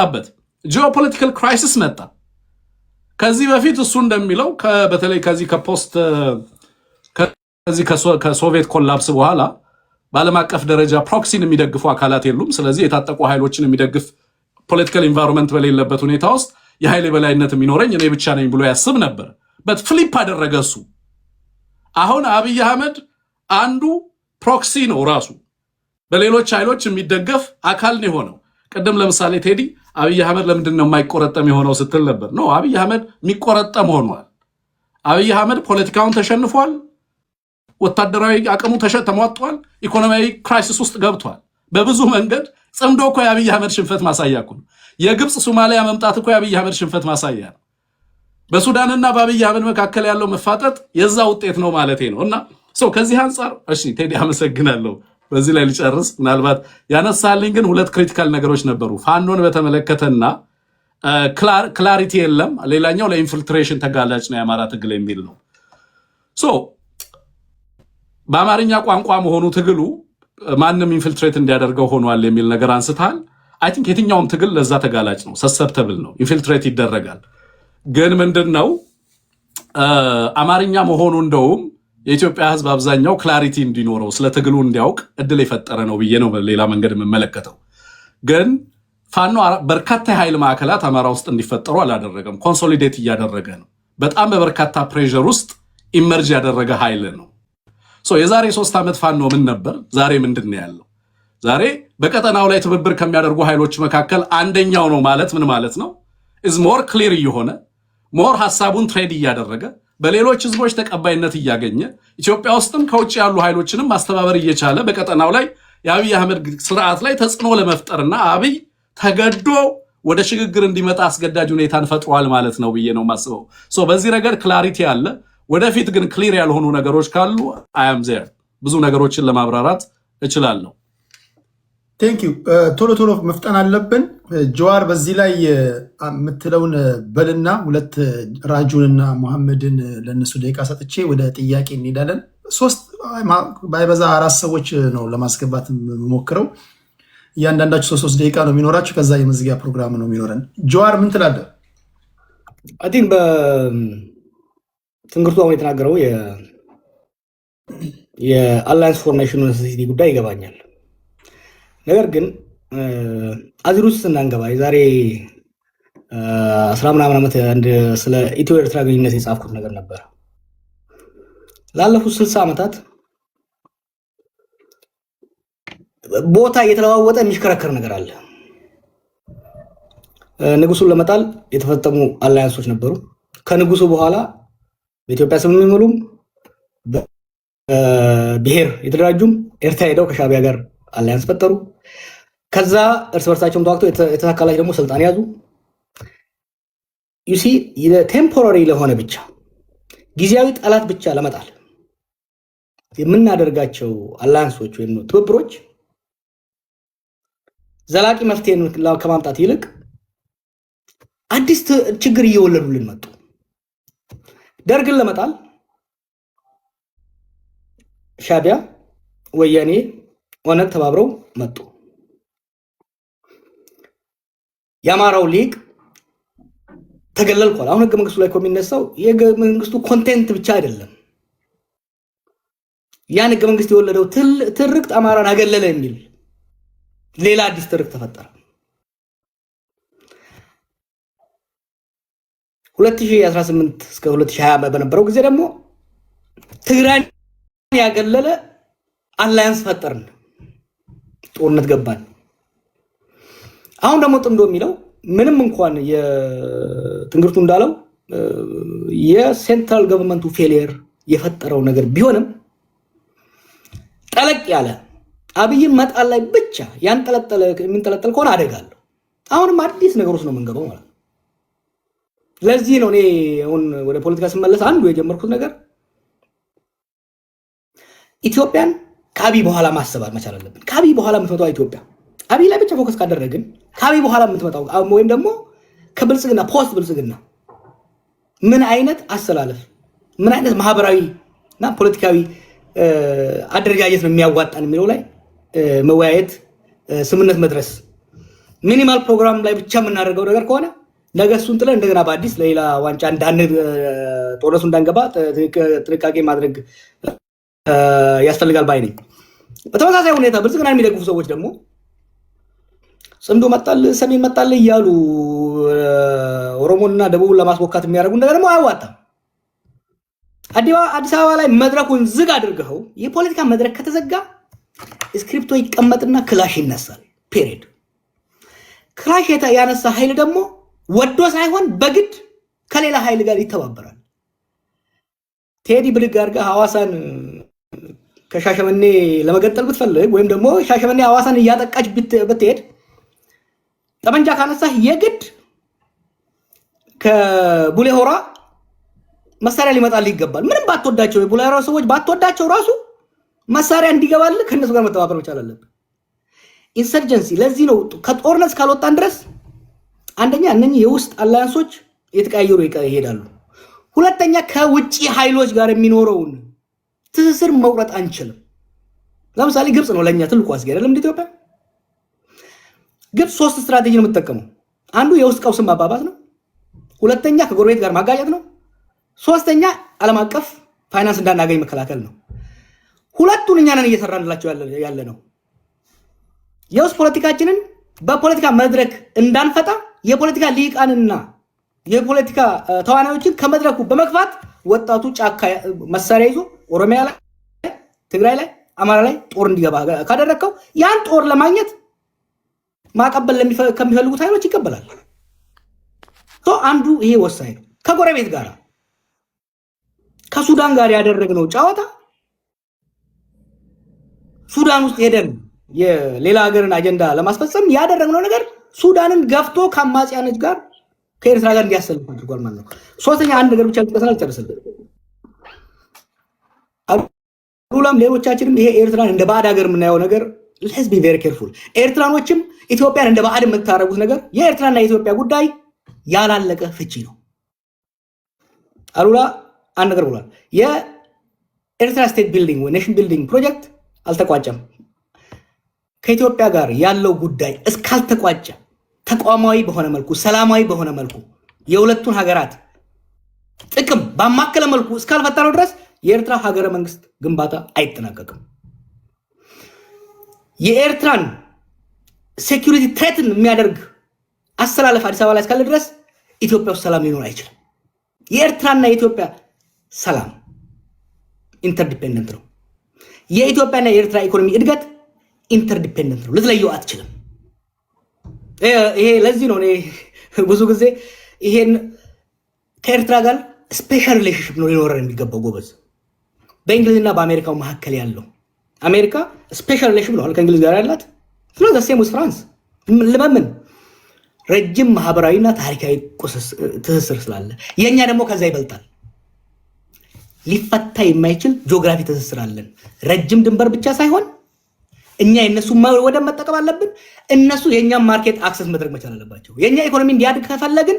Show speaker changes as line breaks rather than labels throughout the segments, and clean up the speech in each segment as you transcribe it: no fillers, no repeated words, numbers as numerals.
አበት ጂኦፖለቲካል ክራይሲስ መጣ። ከዚህ በፊት እሱ እንደሚለው በተለይ ከዚህ ከፖስት ከዚህ ከሶቪየት ኮላፕስ በኋላ በዓለም አቀፍ ደረጃ ፕሮክሲን የሚደግፉ አካላት የሉም። ስለዚህ የታጠቁ ኃይሎችን የሚደግፍ ፖለቲካል ኢንቫይሮንመንት በሌለበት ሁኔታ ውስጥ የኃይል የበላይነት የሚኖረኝ እኔ ብቻ ነኝ ብሎ ያስብ ነበር። በት ፍሊፕ አደረገ እሱ። አሁን አብይ አህመድ አንዱ ፕሮክሲ ነው፣ ራሱ በሌሎች ኃይሎች የሚደገፍ አካል ነው የሆነው። ቅድም ለምሳሌ ቴዲ አብይ አህመድ ለምንድን ነው የማይቆረጠም የሆነው ስትል ነበር። ኖ አብይ አህመድ የሚቆረጠም ሆኗል። አብይ አህመድ ፖለቲካውን ተሸንፏል፣ ወታደራዊ አቅሙ ተሟጧል፣ ኢኮኖሚያዊ ክራይሲስ ውስጥ ገብቷል። በብዙ መንገድ ጽምዶ እኮ የአብይ አህመድ ሽንፈት ማሳያ እኮ ነው። የግብፅ ሶማሊያ መምጣት እኮ የአብይ አህመድ ሽንፈት ማሳያ ነው። በሱዳንና በአብይ አህመድ መካከል ያለው መፋጠጥ የዛ ውጤት ነው ማለት ነው። እና ከዚህ አንጻር እሺ ቴዲ አመሰግናለሁ። በዚህ ላይ ልጨርስ። ምናልባት ያነሳልኝ ግን ሁለት ክሪቲካል ነገሮች ነበሩ። ፋኖን በተመለከተና ክላሪቲ የለም፣ ሌላኛው ለኢንፊልትሬሽን ተጋላጭ ነው የአማራ ትግል የሚል ነው። በአማርኛ ቋንቋ መሆኑ ትግሉ ማንም ኢንፊልትሬት እንዲያደርገው ሆኗል የሚል ነገር አንስታል። አይ ቲንክ የትኛውም ትግል ለዛ ተጋላጭ ነው፣ ሰሰፕተብል ነው፣ ኢንፊልትሬት ይደረጋል። ግን ምንድነው አማርኛ መሆኑ እንደውም የኢትዮጵያ ሕዝብ አብዛኛው ክላሪቲ እንዲኖረው ስለ ትግሉ እንዲያውቅ እድል የፈጠረ ነው ብዬ ነው በሌላ መንገድ የምመለከተው። ግን ፋኖ በርካታ የኃይል ማዕከላት አማራ ውስጥ እንዲፈጠሩ አላደረገም፣ ኮንሶሊዴት እያደረገ ነው። በጣም በበርካታ ፕሬሸር ውስጥ ኢመርጅ ያደረገ ኃይል ነው። የዛሬ 3 ዓመት ፋኖ ምን ነበር? ዛሬ ምንድን ነው ያለው? ዛሬ በቀጠናው ላይ ትብብር ከሚያደርጉ ኃይሎች መካከል አንደኛው ነው ማለት ምን ማለት ነው? ኢዝ ሞር ክሊር እየሆነ ሞር ሐሳቡን ትሬድ እያደረገ በሌሎች ህዝቦች ተቀባይነት እያገኘ ኢትዮጵያ ውስጥም ከውጭ ያሉ ኃይሎችንም ማስተባበር እየቻለ በቀጠናው ላይ የአብይ አህመድ ስርዓት ላይ ተጽዕኖ ለመፍጠርና አብይ ተገዶ ወደ ሽግግር እንዲመጣ አስገዳጅ ሁኔታን ፈጥሯል ማለት ነው ብዬ ነው የማስበው። በዚህ ነገር ክላሪቲ አለ። ወደፊት ግን ክሊር ያልሆኑ ነገሮች ካሉ አያም ዜር ብዙ ነገሮችን ለማብራራት እችላለሁ።
ቴንክ ዩ። ቶሎ መፍጠን አለብን። ጀዋር በዚህ ላይ የምትለውን በልና ሁለት ራጁንና መሐመድን ለነሱ ደቂቃ ሰጥቼ ወደ ጥያቄ እንሄዳለን። 3 ባይበዛ 4 ሰዎች ነው ለማስገባት የምሞክረው። እያንዳንዳችሁ 3 ደቂቃ ነው የሚኖራችሁ። ከዛ የመዝጊያ ፕሮግራም ነው የሚኖረን። ጀዋር ምን ትላለህ?
አይ ቲንክ ትንግርቱ አሁን የተናገረው የአላያንስ ፎር ናሽናል ሴኩሪቲ ጉዳይ ይገባኛል። ነገር ግን አዚር ውስጥ እናንገባ የዛሬ 10 ምናምን ዓመት ስለ ኢትዮ ኤርትራ ግንኙነት የጻፍኩት ነገር ነበር። ላለፉት 60 ዓመታት ቦታ እየተለዋወጠ የሚሽከረከር ነገር አለ። ንጉሱን ለመጣል የተፈጠሙ አላያንሶች ነበሩ። ከንጉሱ በኋላ በኢትዮጵያ ስም የሚምሉም ብሔር የተደራጁም ኤርትራ ሄደው ከሻቢያ ጋር አላያንስ ፈጠሩ። ከዛ እርስ በርሳቸውም ተዋግተው የተሳካላቸው ደግሞ ስልጣን ያዙ። ዩሲ ቴምፖራሪ ለሆነ ብቻ ጊዜያዊ ጠላት ብቻ ለመጣል የምናደርጋቸው አላያንሶች ወይም ትብብሮች ዘላቂ መፍትሄን ከማምጣት ይልቅ አዲስ ችግር እየወለዱልን መጡ። ደርግን ለመጣል ሻቢያ፣ ወያኔ፣ ኦነግ ተባብረው መጡ። የአማራው ሊግ ተገለልኳል። አሁን ህገ መንግስቱ ላይ የሚነሳው የህገ መንግስቱ ኮንቴንት ብቻ አይደለም። ያን ህገ መንግስት የወለደው ትርክት አማራን አገለለ የሚል ሌላ አዲስ ትርክት ተፈጠረ። 2018 እስከ 2020 በነበረው ጊዜ ደግሞ ትግራይን ያገለለ አላያንስ ፈጠርን፣ ጦርነት ገባን። አሁን ደግሞ ጥምዶ የሚለው ምንም እንኳን የትንግርቱ እንዳለው የሴንትራል ገቨርንመንቱ ፌሊየር የፈጠረው ነገር ቢሆንም ጠለቅ ያለ አብይን መጣል ላይ ብቻ የሚንጠለጠል ከሆነ አደጋለሁ። አሁንም አዲስ ነገር ውስጥ ነው የምንገባው ማለት ነው። ለዚህ ነው እኔ አሁን ወደ ፖለቲካ ስመለስ አንዱ የጀመርኩት ነገር ኢትዮጵያን ከአብይ በኋላ ማሰብ መቻል አለብን። ከአብይ በኋላ የምትመጣው ኢትዮጵያ አብይ ላይ ብቻ ፎከስ ካደረግን ከአብይ በኋላ የምትመጣው ወይም ደግሞ ከብልጽግና ፖስት ብልጽግና ምን አይነት አሰላለፍ ምን አይነት ማህበራዊ እና ፖለቲካዊ አደረጃጀት ነው የሚያዋጣን የሚለው ላይ መወያየት፣ ስምነት መድረስ ሚኒማል ፕሮግራም ላይ ብቻ የምናደርገው ነገር ከሆነ ነገ እሱን ጥለን እንደገና በአዲስ ለሌላ ዋንጫ ጦርነቱ እንዳንገባ ጥንቃቄ ማድረግ ያስፈልጋል ባይ ነኝ። በተመሳሳይ ሁኔታ ብልጽግና የሚደግፉ ሰዎች ደግሞ ጽምዶ መጣል ሰሜን መጣል እያሉ ኦሮሞና ደቡብን ለማስወካት የሚያደርጉ ነገር ደግሞ አያዋጣም። አዲስ አበባ ላይ መድረኩን ዝግ አድርገው የፖለቲካ መድረክ ከተዘጋ ስክሪፕቶ ይቀመጥና ክላሽ ይነሳል። ፔሪድ። ክላሽ ያነሳ ኃይል ደግሞ ወዶ ሳይሆን በግድ ከሌላ ኃይል ጋር ይተባበራል። ቴዲ ብድግ አድርገህ ሐዋሳን ከሻሸመኔ ለመገጠል ብትፈልግ ወይም ደግሞ ሻሸመኔ ሐዋሳን እያጠቃች ብትሄድ ጠመንጃ ካነሳህ የግድ ከቡሌ ሆራ መሳሪያ ሊመጣልህ ይገባል። ምንም ባትወዳቸው የቡሌ ሆራ ሰዎች ባትወዳቸው ራሱ መሳሪያ እንዲገባልህ ከነሱ ጋር መተባበር መቻል አለብህ። ኢንሰርጀንሲ ለዚህ ነው ከጦርነት ካልወጣን ድረስ አንደኛ እነኚህ የውስጥ አላያንሶች የተቀያየሩ ይሄዳሉ። ሁለተኛ ከውጪ ኃይሎች ጋር የሚኖረውን ትስስር መቁረጥ አንችልም። ለምሳሌ ግብጽ ነው ለኛ ትልቁ አስጊ አይደለም እንደ ኢትዮጵያ። ግብጽ 3 ስትራቴጂ ነው የምትጠቀመው። አንዱ የውስጥ ቀውስን ማባባስ ነው። ሁለተኛ ከጎረቤት ጋር ማጋጨት ነው። ሶስተኛ ዓለም አቀፍ ፋይናንስ እንዳናገኝ መከላከል ነው። ሁለቱን እኛ ነን እየሰራንላቸው ያለ ነው። የውስጥ ፖለቲካችንን በፖለቲካ መድረክ እንዳንፈታ የፖለቲካ ሊቃንና የፖለቲካ ተዋናዮችን ከመድረኩ በመግፋት ወጣቱ ጫካ መሳሪያ ይዞ ኦሮሚያ ላይ፣ ትግራይ ላይ፣ አማራ ላይ ጦር እንዲገባ ካደረከው ያን ጦር ለማግኘት ማቀበል ከሚፈልጉት ኃይሎች ይቀበላል። አንዱ ይሄ ወሳኝ ነው። ከጎረቤት ጋር ከሱዳን ጋር ያደረግነው ጨዋታ ሱዳን ውስጥ ሄደን የሌላ ሀገርን አጀንዳ ለማስፈጸም ያደረግነው ነገር ሱዳንን ገፍቶ ከአማጽያኖች ጋር ከኤርትራ ጋር እንዲያሰልፍ አድርጓል ማለት ነው። ሶስተኛ አንድ ነገር ብቻ ልጥቀስና ልጨርስልህ። አሉላም ሌሎቻችንም ይሄ ኤርትራን እንደ ባዕድ ሀገር የምናየው ነገር let's be very careful። ኤርትራኖችም ኢትዮጵያን እንደ ባዕድ የምታረጉት ነገር የኤርትራና የኢትዮጵያ ጉዳይ ያላለቀ ፍቺ ነው። አሉላ አንድ ነገር ብሏል። የኤርትራ ስቴት ቢልዲንግ ወይ ኔሽን ቢልዲንግ ፕሮጀክት አልተቋጨም። ከኢትዮጵያ ጋር ያለው ጉዳይ እስካልተቋጨ ተቋማዊ በሆነ መልኩ ሰላማዊ በሆነ መልኩ የሁለቱን ሀገራት ጥቅም ባማከለ መልኩ እስካልፈታነው ድረስ የኤርትራ ሀገረ መንግስት ግንባታ አይጠናቀቅም። የኤርትራን ሴኩሪቲ ትሬትን የሚያደርግ አስተላለፍ አዲስ አበባ ላይ እስካለ ድረስ ኢትዮጵያ ውስጥ ሰላም ሊኖር አይችልም። የኤርትራና የኢትዮጵያ ሰላም ኢንተርዲፔንደንት ነው። የኢትዮጵያና የኤርትራ ኢኮኖሚ እድገት ኢንተርዲፔንደንት ነው። ልትለየው አትችልም። ይሄ ለዚህ ነው ብዙ ጊዜ ይሄን ከኤርትራ ጋር ስፔሻል ሪሌሽንሽፕ ነው ሊኖረን የሚገባው ጎበዝ። በእንግሊዝና በአሜሪካው መካከል ያለው አሜሪካ ስፔሻል ሪሌሽን ነው ከእንግሊዝ ጋር ያላት ስለዚህ ዘሴም ውስጥ ፍራንስ ለምን ረጅም ማህበራዊና ታሪካዊ ትስስር ስላለ የኛ ደግሞ ከዛ ይበልጣል። ሊፈታ የማይችል ጂኦግራፊ ትስስር አለን። ረጅም ድንበር ብቻ ሳይሆን እኛ የነሱ ወደብ መጠቀም አለብን። እነሱ የኛን ማርኬት አክሰስ መድረግ መቻል አለባቸው። የኛ ኢኮኖሚ እንዲያድግ ከፈለግን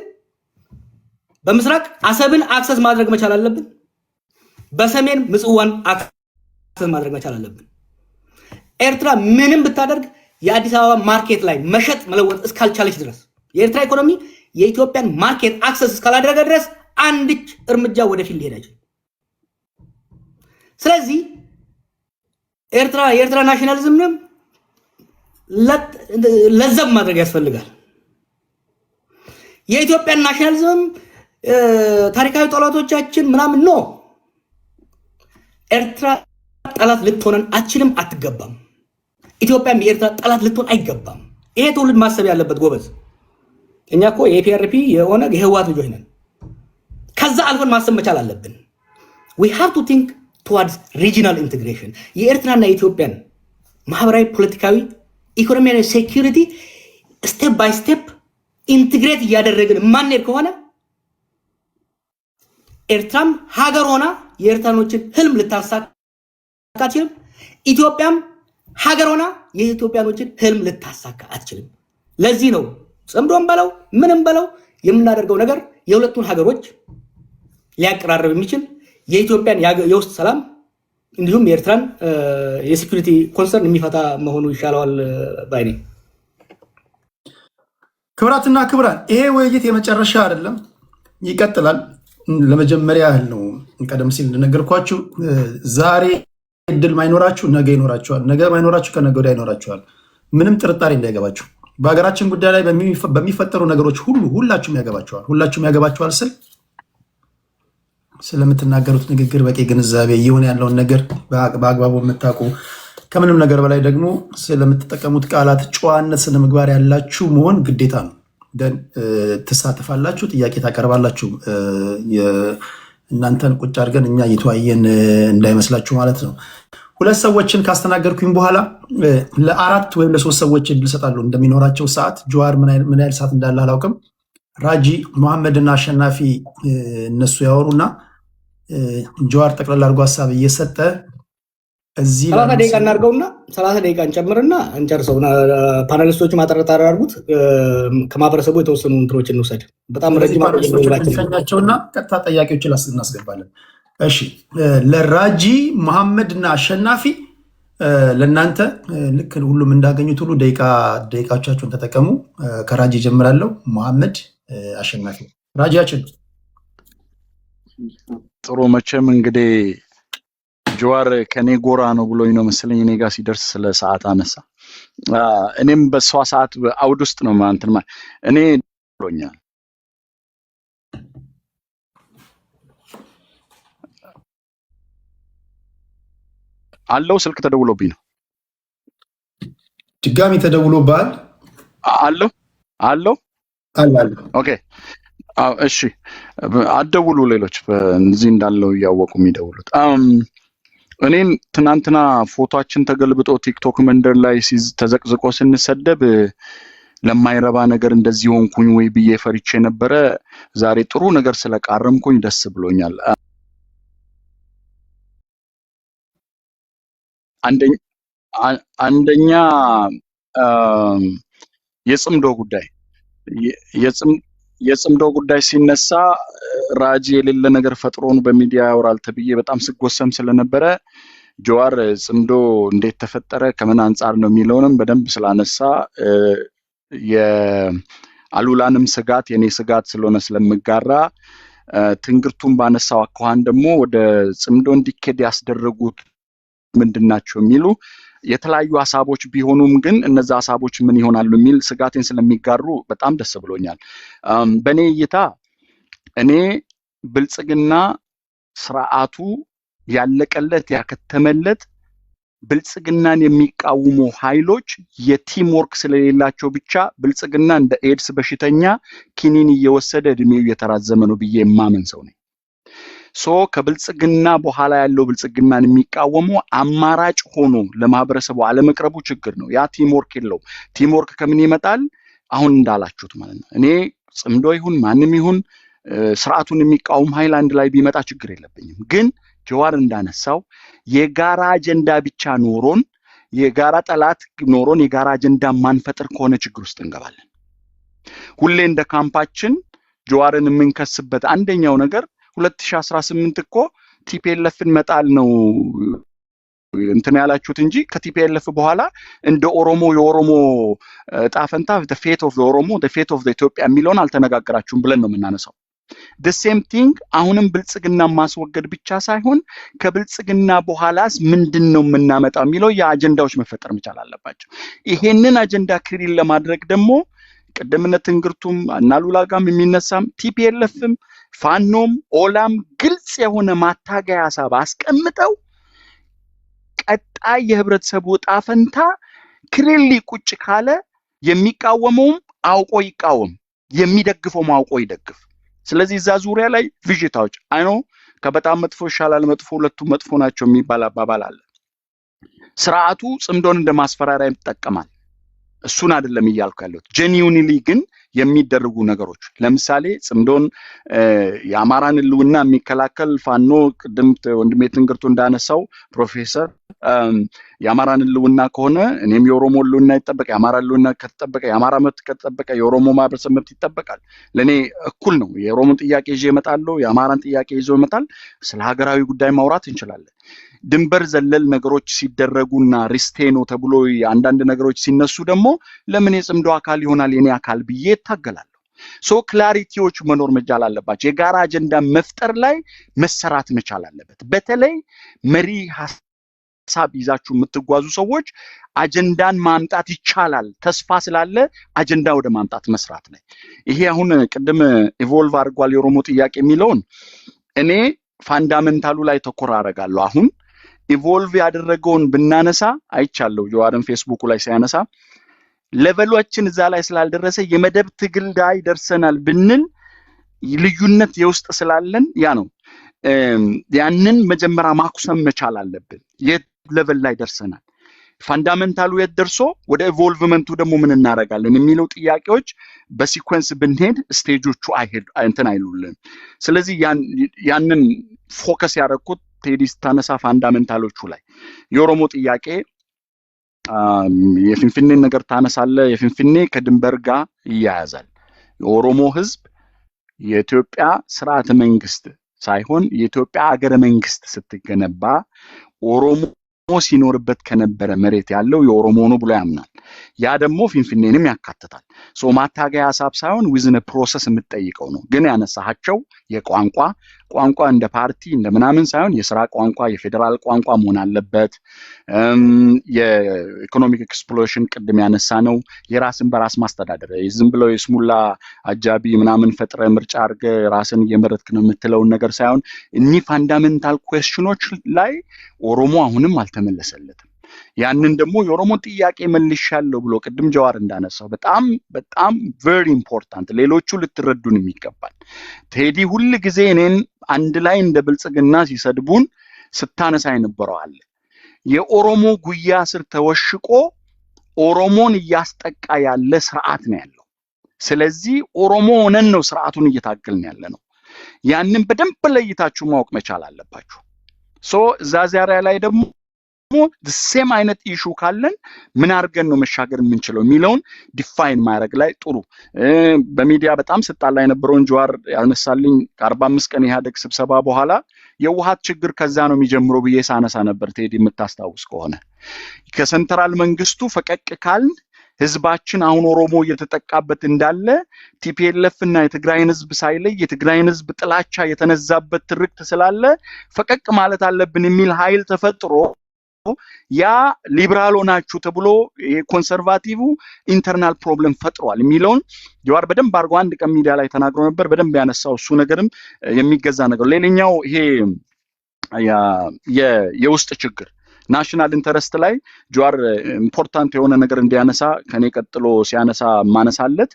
በምስራቅ አሰብን አክሰስ ማድረግ መቻል አለብን። በሰሜን ምጽዋን አክሰስ ማድረግ መቻል አለብን። ኤርትራ ምንም ብታደርግ የአዲስ አበባ ማርኬት ላይ መሸጥ መለወጥ እስካልቻለች ድረስ የኤርትራ ኢኮኖሚ የኢትዮጵያን ማርኬት አክሰስ እስካላደረገ ድረስ አንድች እርምጃ ወደፊት ሊሄድ አይችልም። ስለዚህ የኤርትራ ናሽናሊዝምንም ለዘብ ማድረግ ያስፈልጋል። የኢትዮጵያን ናሽናሊዝም ታሪካዊ ጠላቶቻችን ምናምን ነው። ኤርትራ ጠላት ልትሆነን አትችልም፣ አትገባም። ኢትዮጵያም የኤርትራ ጠላት ልትሆን አይገባም። ይሄ ትውልድ ማሰብ ያለበት ጎበዝ። እኛ እኮ የፒአርፒ የኦነግ የህወሓት ልጆች ነን። ከዛ አልፈን ማሰብ መቻል አለብን። we have to think towards regional integration። የኤርትራና የኢትዮጵያን ማህበራዊ፣ ፖለቲካዊ፣ ኢኮኖሚያዊ ሴኩሪቲ ስቴፕ ባይ ስቴፕ ኢንትግሬት እያደረግን ማንሄድ ከሆነ ኤርትራም ሀገር ሆና የኤርትራኖችን ህልም ልታሳካ አትችልም። ኢትዮጵያም ሀገር ሆና የኢትዮጵያኖችን ህልም ልታሳካ አትችልም። ለዚህ ነው ጽምዶም በለው ምንም በለው የምናደርገው ነገር የሁለቱን ሀገሮች ሊያቀራርብ የሚችል የኢትዮጵያን የውስጥ ሰላም እንዲሁም የኤርትራን የሴኩሪቲ ኮንሰርን የሚፈታ መሆኑ ይሻለዋል ባይ ነኝ።
ክብራትና ክብራን ይሄ ውይይት የመጨረሻ አይደለም፣ ይቀጥላል። ለመጀመሪያ ያህል ነው። ቀደም ሲል እንደነገርኳችሁ ዛሬ እድል ማይኖራችሁ ነገ ይኖራችኋል፣ ነገ ማይኖራችሁ ከነገ ወዲያ ይኖራችኋል። ምንም ጥርጣሬ እንዳይገባችሁ። በሀገራችን ጉዳይ ላይ በሚፈጠሩ ነገሮች ሁላችሁም ያገባችኋል። ሁላችሁም ያገባችኋል ስል ስለምትናገሩት ንግግር በቂ ግንዛቤ እየሆነ ያለውን ነገር በአግባቡ የምታውቁ ከምንም ነገር በላይ ደግሞ ስለምትጠቀሙት ቃላት ጨዋነት፣ ስነ ምግባር ያላችሁ መሆን ግዴታ ነው። ትሳተፋላችሁ፣ ጥያቄ ታቀርባላችሁ። እናንተን ቁጭ አድርገን እኛ እየተወያየን እንዳይመስላችሁ ማለት ነው። ሁለት ሰዎችን ካስተናገርኩኝ በኋላ ለ4 ወይም ለ3 ሰዎች እድል እሰጣለሁ እንደሚኖራቸው ሰዓት። ጀዋር ምን ያህል ሰዓት እንዳለ አላውቅም። ራጂ መሐመድና አሸናፊ እነሱ ያወሩና ጀዋር ጠቅላላ አድርጎ ሀሳብ እየሰጠ እዚህ
30 ደቂቃ እናድርገውና 30 ደቂቃ እንጨምርና እንጨርሰው። ፓናሊስቶቹ ማጠረጣሪ አድርጉት። ከማህበረሰቡ የተወሰኑ እንትሮችን እንውሰድ። በጣም ረጅም
አድርገናቸውና ቀጥታ ጥያቄዎችን እናስገባለን። እሺ፣ ለራጂ መሐመድ እና አሸናፊ ለእናንተ ልክ ሁሉም እንዳገኙት ሁሉ ደቂቃዎቻቸውን ተጠቀሙ። ከራጂ ጀምራለሁ። መሐመድ፣ አሸናፊ። ራጂያችን
ጥሩ። መቼም እንግዲህ ጀዋር ከኔ ጎራ ነው ብሎኝ ነው መሰለኝ እኔ ጋር ሲደርስ ስለ ሰዓት አነሳ። እኔም በሷ ሰዓት አውድ ውስጥ ነው ማንተማ እኔ ብሎኛል። አለው ስልክ ተደውሎብኝ ነው።
ድጋሚ ተደውሎብሃል?
አለው። ኦኬ፣ እሺ፣ አደውሉ። ሌሎች እዚህ እንዳለው እያወቁ የሚደውሉት እኔን ትናንትና ፎቶአችን ተገልብጦ ቲክቶክ መንደር ላይ ተዘቅዝቆ ስንሰደብ ለማይረባ ነገር እንደዚህ ሆንኩኝ ወይ ብዬ ፈርቼ ነበረ። ዛሬ ጥሩ ነገር ስለቃረምኩኝ ደስ ብሎኛል። አንደኛ የጽምዶ ጉዳይ ሲነሳ ራጂ የሌለ ነገር ፈጥሮን በሚዲያ ያወራል ተብዬ በጣም ስጎሰም ስለነበረ ጀዋር ጽምዶ እንዴት ተፈጠረ ከምን አንጻር ነው የሚለውንም በደንብ ስላነሳ የአሉላንም ስጋት የኔ ስጋት ስለሆነ ስለምጋራ ትንግርቱን ባነሳው አኳኋን ደግሞ ወደ ጽምዶ እንዲከድ ያስደረጉት ምንድናቸው የሚሉ የተለያዩ ሐሳቦች ቢሆኑም ግን እነዛ ሐሳቦች ምን ይሆናሉ የሚል ስጋቴን ስለሚጋሩ በጣም ደስ ብሎኛል። በኔ እይታ እኔ ብልጽግና ስርዓቱ ያለቀለት ያከተመለት ብልጽግናን የሚቃወሙ ኃይሎች የቲም ወርክ ስለሌላቸው ብቻ ብልጽግና እንደ ኤድስ በሽተኛ ኪኒን እየወሰደ እድሜው እየተራዘመ ነው ብዬ የማመን ሰው ነኝ። ከብልጽግና በኋላ ያለው ብልጽግናን የሚቃወሙ አማራጭ ሆኖ ለማህበረሰቡ አለመቅረቡ ችግር ነው። ያ ቲም ወርክ የለው። ቲም ወርክ ከምን ይመጣል? አሁን እንዳላችሁት ማለት ነው። እኔ ጽምዶ ይሁን ማንም ይሁን ስርዓቱን የሚቃወም ኃይል አንድ ላይ ቢመጣ ችግር የለብኝም። ግን ጀዋር እንዳነሳው የጋራ አጀንዳ ብቻ ኖሮን የጋራ ጠላት ኖሮን የጋራ አጀንዳ ማንፈጥር ከሆነ ችግር ውስጥ እንገባለን። ሁሌ እንደ ካምፓችን ጀዋርን የምንከስበት አንደኛው ነገር 2018 እኮ ቲፒኤልኤፍን መጣል ነው እንትን ያላችሁት እንጂ ከቲፒኤልኤፍ በኋላ እንደ ኦሮሞ የኦሮሞ ጣፈንታ the fate of the ኦሮሞ the fate of the ኢትዮጵያ የሚለውን አልተነጋገራችሁም ብለን ነው የምናነሳው። the same thing አሁንም ብልጽግና ማስወገድ ብቻ ሳይሆን ከብልጽግና በኋላስ ምንድነው የምናመጣው የሚለው የአጀንዳዎች መፈጠር መቻል አለባቸው። ይሄንን አጀንዳ ክሪል ለማድረግ ደግሞ ቀደምነት እንግርቱም እናሉላጋም የሚነሳም ቲፒኤልኤፍም ፋኖም ኦላም ግልጽ የሆነ ማታገያ ሐሳብ አስቀምጠው ቀጣይ የህብረተሰቡ ጣፈንታ ክሪሊ ቁጭ ካለ የሚቃወመውም አውቆ ይቃወም፣ የሚደግፈው አውቆ ይደግፍ። ስለዚህ እዛ ዙሪያ ላይ ቪዥታዎች አይኖ ከበጣም መጥፎ ይሻላል መጥፎ ሁለቱም መጥፎ ናቸው የሚባል አባባል አለ። ስርዓቱ ጽምዶን እንደማስፈራሪያ ይጠቀማል። እሱን አይደለም እያልኩ ያለሁት። ጄኒዩኒሊ ግን የሚደረጉ ነገሮች ለምሳሌ ጽምዶን የአማራን ህልውና የሚከላከል ፋኖ ቅድም ወንድሜ ትንግርቱ እንዳነሳው ፕሮፌሰር የአማራን ህልውና ከሆነ እኔም የኦሮሞ ህልውና ይጠበቅ፣ የአማራ ህልውና ከተጠበቀ የአማራ መብት ከተጠበቀ የኦሮሞ ማህበረሰብ መብት ይጠበቃል። ለኔ እኩል ነው። የኦሮሞን ጥያቄ ይዤ እመጣለሁ፣ የአማራን ጥያቄ ይዞ ይመጣል። ስለ ሀገራዊ ጉዳይ ማውራት እንችላለን። ድንበር ዘለል ነገሮች ሲደረጉና ሪስቴኖ ተብሎ አንዳንድ ነገሮች ሲነሱ ደግሞ ለምን የጽምዶ አካል ይሆናል የኔ አካል ብዬ ታገላለሁ። ሶ ክላሪቲዎች መኖር መቻል አለባቸው። የጋራ አጀንዳ መፍጠር ላይ መሰራት መቻል አለበት። በተለይ መሪ ሐሳብ ይዛችሁ የምትጓዙ ሰዎች አጀንዳን ማምጣት ይቻላል፣ ተስፋ ስላለ አጀንዳ ወደ ማምጣት መስራት ላይ ይሄ አሁን ቅድም ኢቮልቭ አድርጓል የኦሮሞ ጥያቄ የሚለውን እኔ ፋንዳሜንታሉ ላይ ተኮር አደርጋለሁ። አሁን ኢቮልቭ ያደረገውን ብናነሳ አይቻለሁ። ጆዋርን ፌስቡክ ላይ ሲያነሳ ሌቨሎችን እዛ ላይ ስላልደረሰ የመደብ ትግል ላይ ደርሰናል ብንል ልዩነት የውስጥ ስላለን ያ ነው። ያንን መጀመሪያ ማኩሰም መቻል አለብን። የሌቨል ላይ ደርሰናል፣ ፋንዳሜንታሉ የት ደርሶ ወደ ኢቮልቭመንቱ ደግሞ ምን እናደርጋለን የሚለው ጥያቄዎች በሲኩዌንስ ብንሄድ ስቴጆቹ እንትን አይሉልን። ስለዚህ ያንን ፎከስ ያደረኩት ቴዲ ስታነሳ ፋንዳሜንታሎቹ ላይ የኦሮሞ ጥያቄ የፍንፍኔ ነገር ታነሳለ። የፍንፍኔ ከድንበር ጋር ይያያዛል። የኦሮሞ ህዝብ የኢትዮጵያ ስርዓተ መንግስት ሳይሆን የኢትዮጵያ አገረ መንግስት ስትገነባ ኦሮሞ ሲኖርበት ከነበረ መሬት ያለው የኦሮሞ ነው ብሎ ያምናል። ያ ደግሞ ፍንፍኔንም ያካትታል። ሶ ማታገያ ሐሳብ ሳይሆን ዊዝን ፕሮሰስ የምትጠይቀው ነው። ግን ያነሳቸው ቋንቋ እንደ ፓርቲ እንደምናምን ሳይሆን የሥራ ቋንቋ የፌደራል ቋንቋ መሆን አለበት። የኢኮኖሚክ ኤክስፕሎሬሽን ቅድም ያነሳ ነው። የራስን በራስ ማስተዳደር ዝም ብለው የስሙላ አጃቢ ምናምን ፈጥረ ምርጫ አርገ ራስን እየመረጥክ ነው የምትለው ነገር ሳይሆን እኒ ፋንዳሜንታል ኩዌስችኖች ላይ ኦሮሞ አሁንም አልተመለሰለትም። ያንን ደግሞ የኦሮሞ ጥያቄ መልሻለሁ ብሎ ቅድም ጀዋር እንዳነሳው በጣም በጣም ቬሪ ኢምፖርታንት ሌሎቹ ልትረዱን የሚገባል። ቴዲ ሁሉ ጊዜ እኔን አንድ ላይ እንደ ብልጽግና ሲሰድቡን ስታነሳ የነበረው አለ። የኦሮሞ ጉያ ስር ተወሽቆ ኦሮሞን እያስጠቃ ያለ ስርዓት ነው ያለው። ስለዚህ ኦሮሞ ሆነን ነው ስርዓቱን እየታገልን ያለ ነው። ያንን በደንብ ለይታችሁ ማወቅ መቻል አለባችሁ። ሶ ዛዛሪያ ላይ ደግሞ the same አይነት ኢሹ ካለን ምን አድርገን ነው መሻገር የምንችለው የሚለውን ዲፋይን ማድረግ ላይ ጥሩ። በሚዲያ በጣም ስጣላ የነበረውን ጀዋር ያነሳልኝ ከ45 ቀን ኢህአዴግ ስብሰባ በኋላ የውሃት ችግር ከዛ ነው የሚጀምረው ብዬ ሳነሳ ነበር። ቴዲ የምታስታውስ ከሆነ ከሰንትራል መንግስቱ ፈቀቅ ካልን ህዝባችን አሁን ኦሮሞ እየተጠቃበት እንዳለ ቲፒኤልኤፍ እና የትግራይን ህዝብ ሳይለይ የትግራይን ህዝብ ጥላቻ የተነዛበት ትርክት ስላለ ፈቀቅ ማለት አለብን የሚል ኃይል ተፈጥሮ ያ ሊበራል ሆናችሁ ተብሎ የኮንሰርቫቲቭ ኢንተርናል ፕሮብለም ፈጥሯል የሚለውን ጀዋር በደንብ አርጎ አንድ ቀን ሚዲያ ላይ ተናግሮ ነበር። በደንብ ያነሳው እሱ ነገርም የሚገዛ ነገር። ሌላኛው ይሄ የውስጥ ችግር ናሽናል ኢንተረስት ላይ ጀዋር ኢምፖርታንት የሆነ ነገር እንዲያነሳ ከኔ ቀጥሎ ሲያነሳ ማነሳለት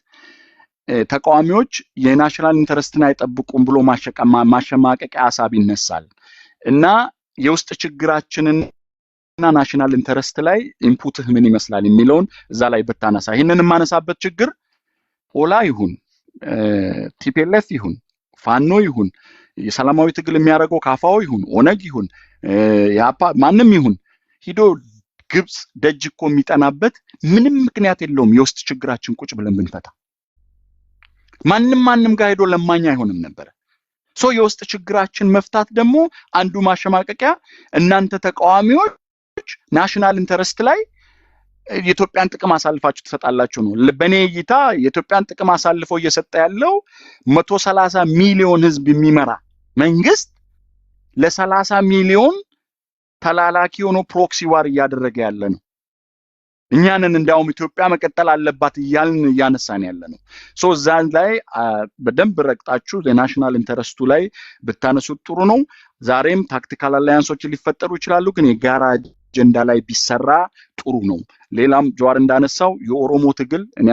ተቃዋሚዎች የናሽናል ኢንተረስትን አይጠብቁም ብሎ ማሸማቀቂያ ሐሳብ ይነሳል እና የውስጥ ችግራችንን እና ናሽናል ኢንተረስት ላይ ኢንፑትህ ምን ይመስላል የሚለውን እዛ ላይ በታነሳ ይሄንን ማነሳበት ችግር ኦላ ይሁን ቲፒኤልኤፍ ይሁን ፋኖ ይሁን የሰላማዊ ትግል የሚያደርገው ካፋው ይሁን ኦነግ ይሁን ያፓ ማንም ይሁን ሂዶ ግብጽ ደጅኮ የሚጠናበት ምንም ምክንያት የለውም። የውስጥ ችግራችን ቁጭ ብለን ብንፈታ ማንም ጋር ሄዶ ለማኛ አይሆንም ነበር። ሶ የውስጥ ችግራችን መፍታት ደግሞ አንዱ ማሸማቀቂያ እናንተ ተቃዋሚዎች ናሽናል ኢንተረስት ላይ የኢትዮጵያን ጥቅም አሳልፋችሁ ትሰጣላችሁ ነው። በኔ እይታ የኢትዮጵያን ጥቅም አሳልፎ እየሰጠ ያለው 130 ሚሊዮን ህዝብ የሚመራ መንግስት ለ30 ሚሊዮን ተላላኪ ሆኖ ፕሮክሲ ዋር እያደረገ ያለ ነው። እኛንን እንዳውም ኢትዮጵያ መቀጠል አለባት እያልን ያነሳን ያለ ነው። ሶ ዛን ላይ በደንብ ረቅጣችሁ ለናሽናል ኢንተረስቱ ላይ ብታነሱት ጥሩ ነው። ዛሬም ታክቲካል አላያንሶች ሊፈጠሩ ይችላሉ፣ ግን የጋራ አጀንዳ ላይ ቢሰራ ጥሩ ነው። ሌላም ጀዋር እንዳነሳው የኦሮሞ ትግል እኔ